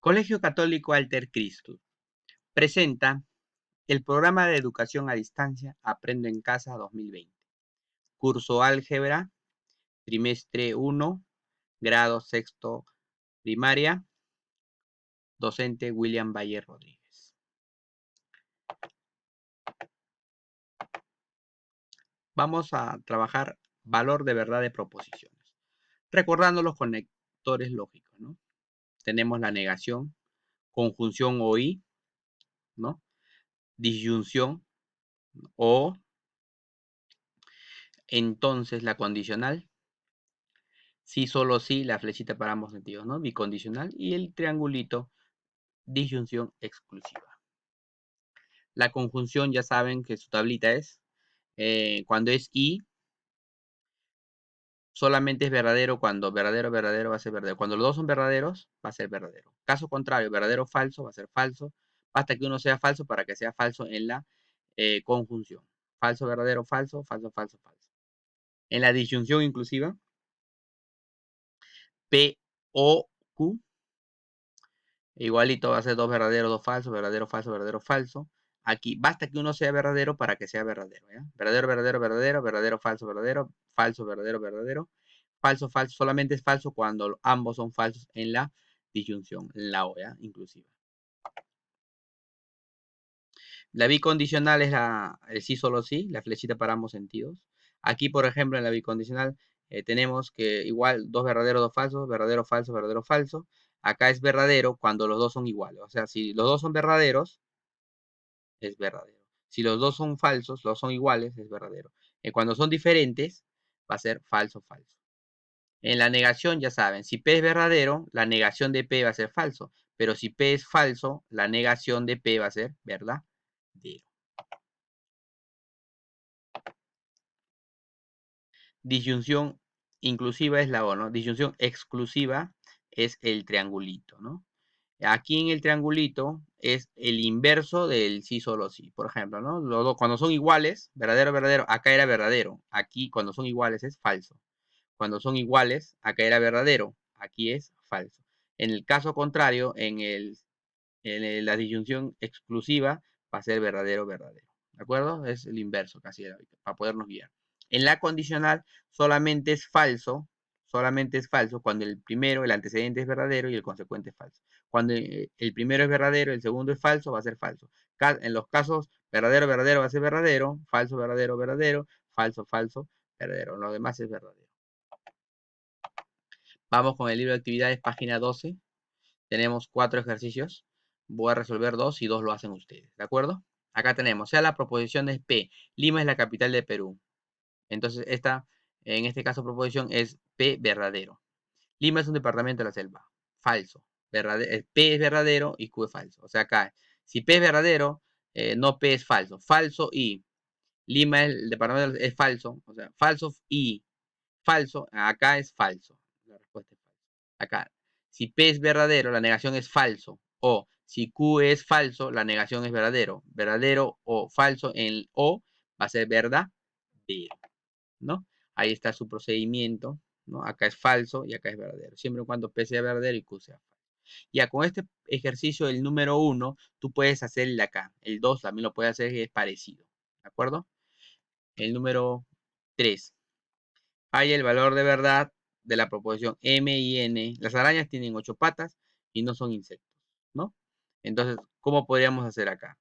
Colegio Católico Alter Cristo presenta el programa de educación a distancia Aprendo en Casa 2020. Curso Álgebra, trimestre 1, grado sexto primaria, docente William Valle Rodríguez. Vamos a trabajar valor de verdad de proposiciones, recordando los conectores lógicos, ¿no? Tenemos la negación, conjunción o y, ¿no? Disyunción o, entonces la condicional, sí, solo sí, la flechita para ambos sentidos, ¿no? Bicondicional y el triangulito, disyunción exclusiva. La conjunción ya saben que su tablita es, cuando es y, solamente es verdadero cuando verdadero, verdadero va a ser verdadero. Cuando los dos son verdaderos, va a ser verdadero. Caso contrario, verdadero, falso, va a ser falso. Basta que uno sea falso para que sea falso en la conjunción. Falso, verdadero, falso, falso, falso, falso. En la disyunción inclusiva, P, O, Q, igualito va a ser dos verdaderos, dos falsos, verdadero, falso, verdadero, falso. Aquí basta que uno sea verdadero para que sea verdadero, ¿ya? Verdadero, verdadero, verdadero, verdadero, falso, verdadero, falso, verdadero, verdadero, falso, falso. Solamente es falso cuando ambos son falsos en la disyunción, en la O, ¿ya? Inclusiva. La bicondicional es el sí, solo sí, la flechita para ambos sentidos. Aquí, por ejemplo, en la bicondicional tenemos que igual dos verdaderos, dos falsos, verdadero, falso, verdadero, falso. Acá es verdadero cuando los dos son iguales. O sea, si los dos son verdaderos, es verdadero. Si los dos son falsos, los son iguales, es verdadero. Cuando son diferentes, va a ser falso, falso. En la negación, ya saben, si P es verdadero, la negación de P va a ser falso. Pero si P es falso, la negación de P va a ser verdadero. Disyunción inclusiva es la O, ¿no? Disyunción exclusiva es el triangulito, ¿no? Aquí en el triangulito es el inverso del sí, solo sí. Por ejemplo, ¿no? Los dos, cuando son iguales, verdadero, verdadero, acá era verdadero. Aquí, cuando son iguales, es falso. Cuando son iguales, acá era verdadero. Aquí es falso. En el caso contrario, la disyunción exclusiva va a ser verdadero, verdadero. ¿De acuerdo? Es el inverso casi para podernos guiar. En la condicional solamente es falso cuando el primero, el antecedente es verdadero y el consecuente es falso. Cuando el primero es verdadero, el segundo es falso, va a ser falso. En los casos verdadero, verdadero va a ser verdadero, falso, verdadero, verdadero, falso, falso, verdadero. Lo demás es verdadero. Vamos con el libro de actividades, página 12. Tenemos 4 ejercicios. Voy a resolver 2 y 2 lo hacen ustedes. ¿De acuerdo? Acá tenemos, sea la proposición es P. Lima es la capital de Perú. Entonces, en este caso, proposición es P verdadero. Lima es un departamento de la selva. Falso. P es verdadero y Q es falso. O sea, acá, si P es verdadero, no P es falso. Falso y Lima es el departamento es falso. O sea, falso y falso. Acá es falso. La respuesta es falso. Acá, si P es verdadero, la negación es falso. O si Q es falso, la negación es verdadero. Verdadero o falso en O va a ser verdadero, ¿no? Ahí está su procedimiento, ¿no? Acá es falso y acá es verdadero. Siempre y cuando P sea verdadero y Q sea falso. Ya con este ejercicio, el número 1, tú puedes hacer el de acá. El 2 también lo puedes hacer, es parecido. ¿De acuerdo? El número 3. Halla el valor de verdad de la proposición M y N. Las arañas tienen 8 patas y no son insectos, ¿no? Entonces, ¿cómo podríamos hacer acá?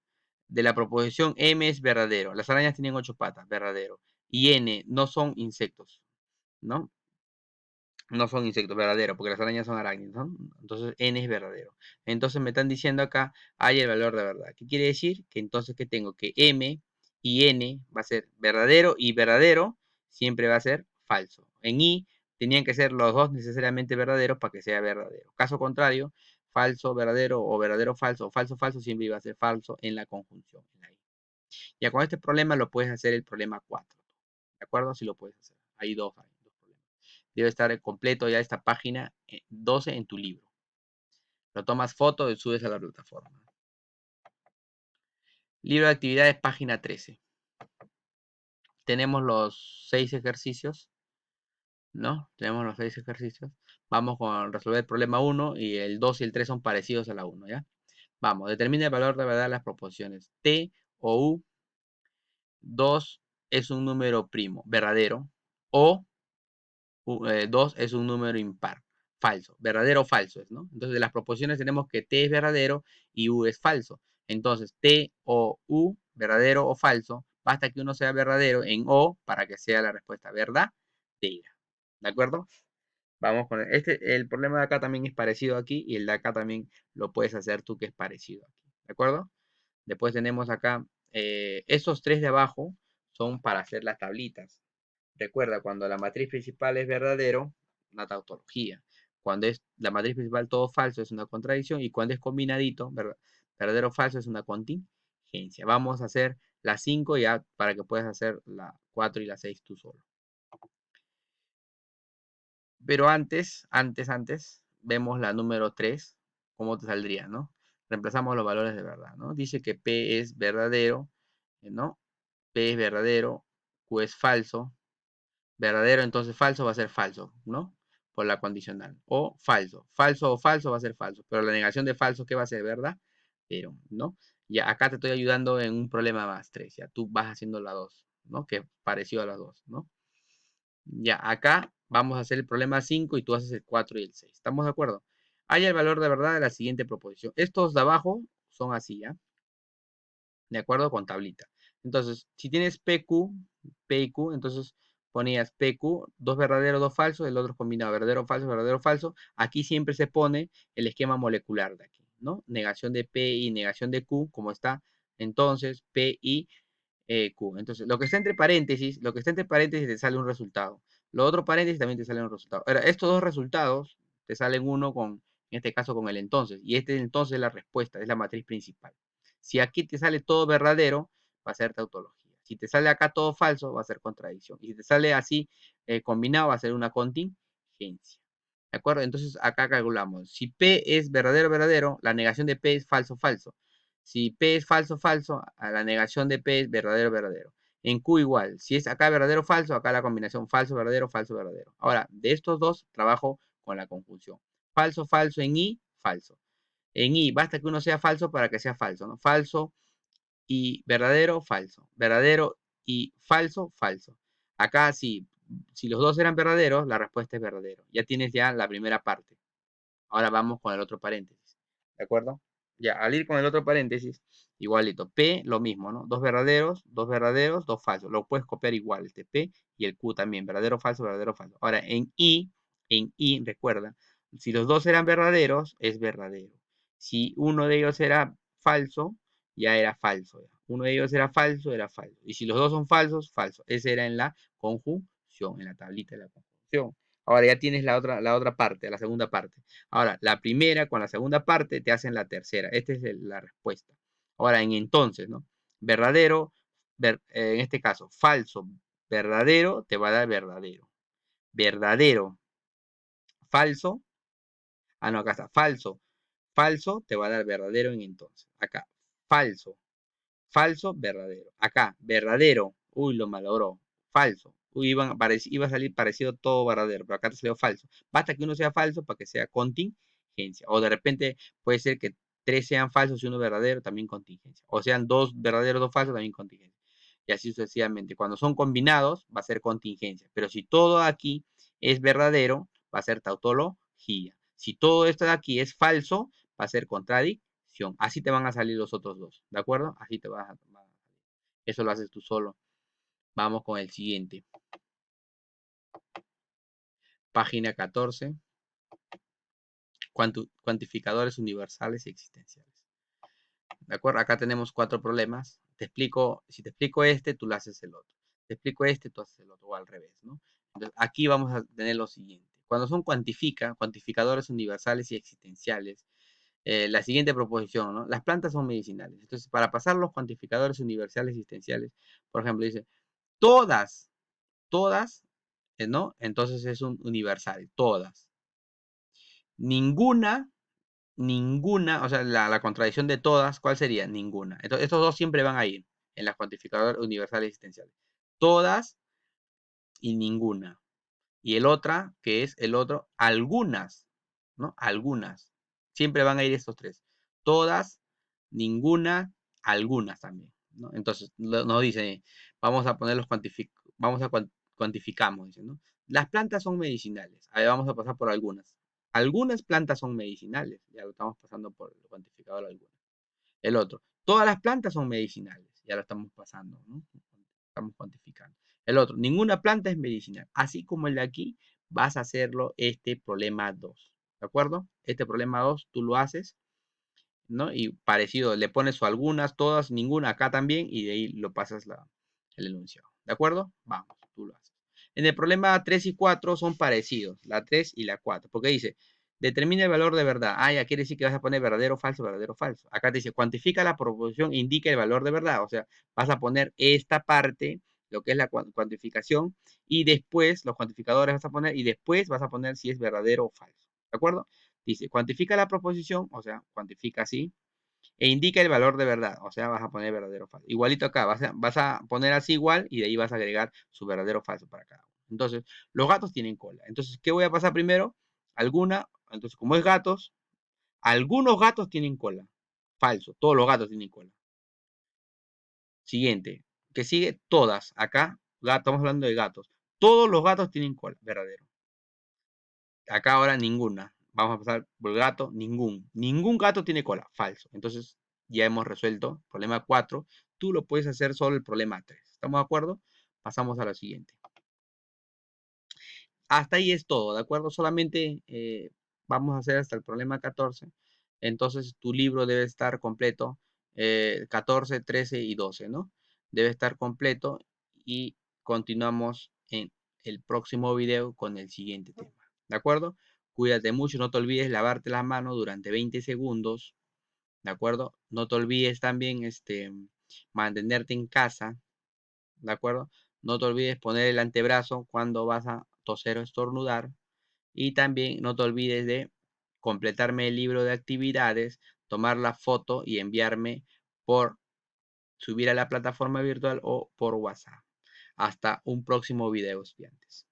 De la proposición M es verdadero. Las arañas tienen 8 patas, verdadero. Y N no son insectos, ¿no? No son insectos, verdadero, porque las arañas son arácnidos, ¿no? Entonces, N es verdadero. Entonces, me están diciendo acá, hay el valor de verdad. ¿Qué quiere decir? Que entonces, ¿qué tengo? Que M y N va a ser verdadero y verdadero siempre va a ser falso. En I tenían que ser los dos necesariamente verdaderos para que sea verdadero. Caso contrario, falso, verdadero o verdadero, falso o falso, falso siempre iba a ser falso en la conjunción. En la I. Ya con este problema lo puedes hacer el problema 4. ¿De acuerdo? Sí lo puedes hacer. Hay dos problemas. Debe estar completo ya esta página 12 en tu libro. Lo tomas foto y subes a la plataforma. Libro de actividades, página 13. Tenemos los 6 ejercicios, ¿no? Tenemos los 6 ejercicios. Vamos con resolver el problema 1 y el 2 y el 3 son parecidos a la 1, ¿ya? Vamos, determina el valor de verdad de las proposiciones. T o U, 2 es un número primo, verdadero, o 2 es un número impar, falso. Verdadero o falso es, ¿no? Entonces, de las proposiciones tenemos que T es verdadero y U es falso. Entonces, T o U, verdadero o falso, basta que uno sea verdadero en O para que sea la respuesta verdadera. ¿De acuerdo? Vamos con el problema de acá también es parecido aquí y el de acá también lo puedes hacer tú que es parecido aquí. ¿De acuerdo? Después tenemos acá, estos tres de abajo son para hacer las tablitas. Recuerda, cuando la matriz principal es verdadero, una tautología. Cuando es la matriz principal todo falso es una contradicción y cuando es combinadito, verdadero o falso es una contingencia. Vamos a hacer las 5 ya para que puedas hacer la 4 y la 6 tú solo. Pero antes, vemos la número 3, cómo te saldría, ¿no? Reemplazamos los valores de verdad, ¿no? Dice que P es verdadero, ¿no? P es verdadero, Q es falso, verdadero, entonces falso va a ser falso, ¿no? Por la condicional. O falso. Falso o falso va a ser falso. Pero la negación de falso, ¿qué va a ser? ¿Verdad? Pero, ¿no? Ya acá te estoy ayudando en un problema más 3. Ya tú vas haciendo la 2, ¿no? Que es parecido a las 2, ¿no? Ya acá vamos a hacer el problema 5 y tú haces el 4 y el 6. ¿Estamos de acuerdo? Haya el valor de verdad de la siguiente proposición. Estos de abajo son así, ¿ya? De acuerdo con tablita. Entonces, si tienes PQ, P y Q, entonces ponías PQ, dos verdaderos, dos falsos, el otro combinado, verdadero, falso. Aquí siempre se pone el esquema molecular de aquí, ¿no? Negación de P y negación de Q, como está. Entonces, P y Q. Entonces, lo que está entre paréntesis, te sale un resultado. Lo otro paréntesis también te sale un resultado. Ahora, estos dos resultados te salen uno con, en este caso, con el entonces. Y este entonces es la respuesta, es la matriz principal. Si aquí te sale todo verdadero, va a ser tautología. Si te sale acá todo falso, va a ser contradicción. Y si te sale así combinado, va a ser una contingencia. ¿De acuerdo? Entonces acá calculamos. Si P es verdadero, verdadero, la negación de P es falso, falso. Si P es falso, falso, a la negación de P es verdadero, verdadero. En Q igual. Si es acá verdadero, falso, acá la combinación falso, verdadero, falso, verdadero. Ahora, de estos dos, trabajo con la conjunción. Falso, falso en I, falso. En I, basta que uno sea falso para que sea falso, ¿no? Falso y verdadero, falso. Verdadero y falso, falso. Acá sí, si los dos eran verdaderos, la respuesta es verdadero. Ya tienes ya la primera parte. Ahora vamos con el otro paréntesis. ¿De acuerdo? Ya, al ir con el otro paréntesis, igualito. P, lo mismo, ¿no? Dos verdaderos, dos falsos. Lo puedes copiar igual, este P y el Q también. Verdadero, falso, verdadero, falso. Ahora, en I, recuerda, si los dos eran verdaderos, es verdadero. Si uno de ellos era falso, ya era falso. Ya. Uno de ellos era falso, era falso. Y si los dos son falsos, falso. Ese era en la conjunción, en la tablita de la conjunción. Ahora ya tienes la otra parte, la segunda parte. Ahora, la primera con la segunda parte te hacen la tercera. Esta es la respuesta. Ahora, en entonces, ¿no? Verdadero, en este caso, falso, verdadero, te va a dar verdadero. Verdadero, falso. Ah, no, acá está. Falso, falso, te va a dar verdadero en entonces. Acá, falso, falso, verdadero. Acá, verdadero. Uy, lo malogró. Falso. Uy, iba a salir parecido todo verdadero, pero acá te salió falso. Basta que uno sea falso para que sea contingencia. O de repente puede ser que tres sean falsos y uno verdadero, también contingencia. O sean dos verdaderos, dos falsos, también contingencia. Y así sucesivamente. Cuando son combinados, va a ser contingencia. Pero si todo aquí es verdadero, va a ser tautología. Si todo esto de aquí es falso, va a ser contradicción. Así te van a salir los otros dos, ¿de acuerdo? Así te vas a tomar. Eso lo haces tú solo. Vamos con el siguiente. Página 14. Cuantificadores universales y existenciales. ¿De acuerdo? Acá tenemos 4 problemas. Si te explico este, tú lo haces el otro. Te explico este, tú haces el otro, o al revés, ¿no? Entonces, aquí vamos a tener lo siguiente. Cuando son cuantificadores universales y existenciales, la siguiente proposición, ¿no? Las plantas son medicinales. Entonces, para pasar los cuantificadores universales y existenciales, por ejemplo, dice, todas, ¿no? Entonces es un universal, todas. Ninguna, o sea, la contradicción de todas, ¿cuál sería? Ninguna. Entonces, estos dos siempre van a ir en las cuantificadores universales existenciales. Todas y ninguna. Y el otra, que es el otro, algunas, ¿no? Algunas. Siempre van a ir estos tres. Todas, ninguna, algunas también, ¿no? Entonces, nos dice, vamos a poner los cuantificamos, dice, ¿no? Las plantas son medicinales. Ahí vamos a pasar por algunas. Algunas plantas son medicinales. Ya lo estamos pasando por el cuantificador algunas. El otro, todas las plantas son medicinales. Ya lo estamos pasando, ¿no? Estamos cuantificando. El otro, ninguna planta es medicinal. Así como el de aquí, vas a hacerlo este problema 2. ¿De acuerdo? Este problema 2 tú lo haces, ¿no? Y parecido, le pones algunas, todas, ninguna acá también, y de ahí lo pasas el enunciado. ¿De acuerdo? Vamos, tú lo haces. En el problema 3 y 4 son parecidos, la 3 y la 4, porque dice, determina el valor de verdad. Ah, ya quiere decir que vas a poner verdadero, falso, verdadero, falso. Acá te dice, cuantifica la proporción, indica el valor de verdad. O sea, vas a poner esta parte, lo que es la cuantificación, y después los cuantificadores vas a poner, y después vas a poner si es verdadero o falso. ¿De acuerdo? Dice, cuantifica la proposición, o sea, cuantifica así, e indica el valor de verdad, o sea, vas a poner verdadero o falso. Igualito acá, vas a poner así igual y de ahí vas a agregar su verdadero o falso para cada uno. Entonces, los gatos tienen cola. Entonces, ¿qué voy a pasar primero? Entonces, como es gatos, algunos gatos tienen cola. Falso, todos los gatos tienen cola. Siguiente, que sigue todas. Acá, estamos hablando de gatos. Todos los gatos tienen cola, verdadero. Acá ahora ninguna. Vamos a pasar por el gato, ningún. Ningún gato tiene cola, falso. Entonces ya hemos resuelto problema 4. Tú lo puedes hacer solo el problema 3. ¿Estamos de acuerdo? Pasamos a la siguiente. Hasta ahí es todo, ¿de acuerdo? Solamente vamos a hacer hasta el problema 14. Entonces tu libro debe estar completo. 14, 13 y 12, ¿no? Debe estar completo y continuamos en el próximo video con el siguiente tema. ¿De acuerdo? Cuídate mucho, no te olvides lavarte las manos durante 20 segundos. ¿De acuerdo? No te olvides también mantenerte en casa. ¿De acuerdo? No te olvides poner el antebrazo cuando vas a toser o estornudar. Y también no te olvides de completarme el libro de actividades, tomar la foto y enviarme por subir a la plataforma virtual o por WhatsApp. Hasta un próximo video, estudiantes.